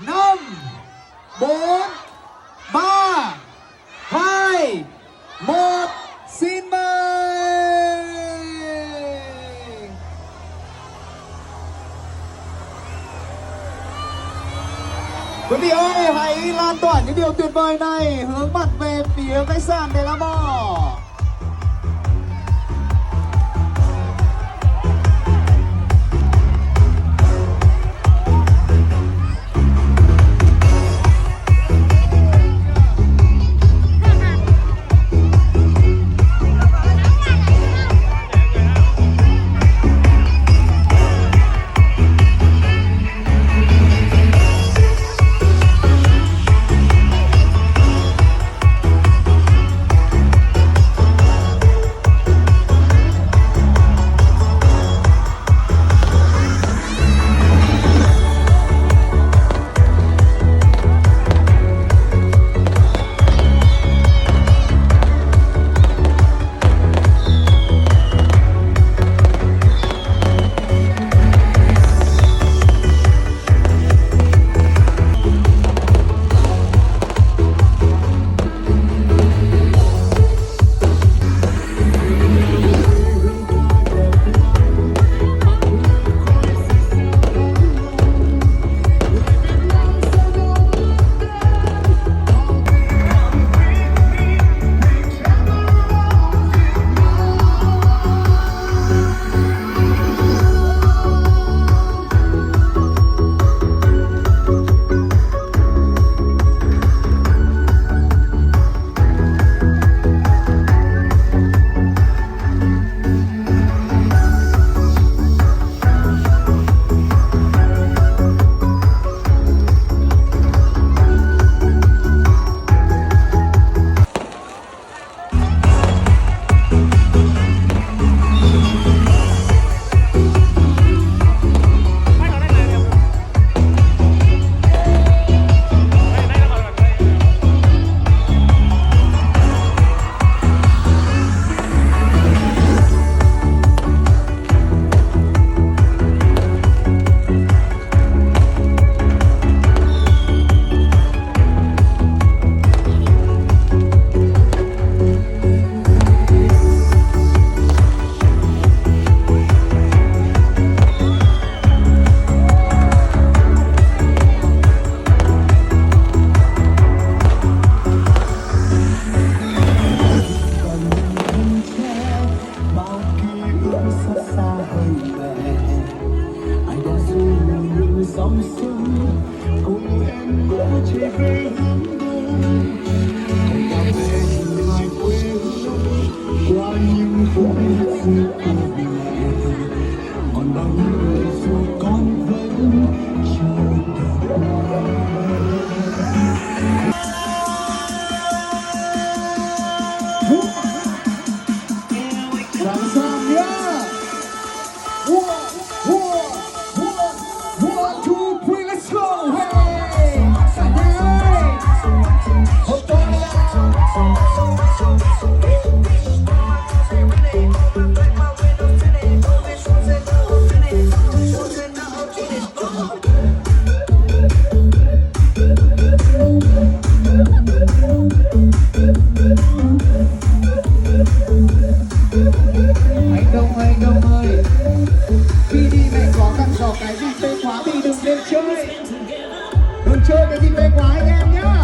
5 4 3 2 1. Xin mời. Quý vị ơi, hãy lan tỏa những điều tuyệt vời này, hướng mặt về phía khách sạn De La Mò. dòng sông cùng em đã chạy về hướng đông, cùng ta về hai quê hương qua những phút giây của mẹ, còn bao người dù con vẫn chờ Sẵn sàng nhá. One, two, three, let's go. Hey, sẵn ơi. Hôm tối anh Đông ơi, khi đi mẹ có dặn dò cái gì phê quá thì đừng lên chơi, đừng chơi cái gì phê quá anh em nhá.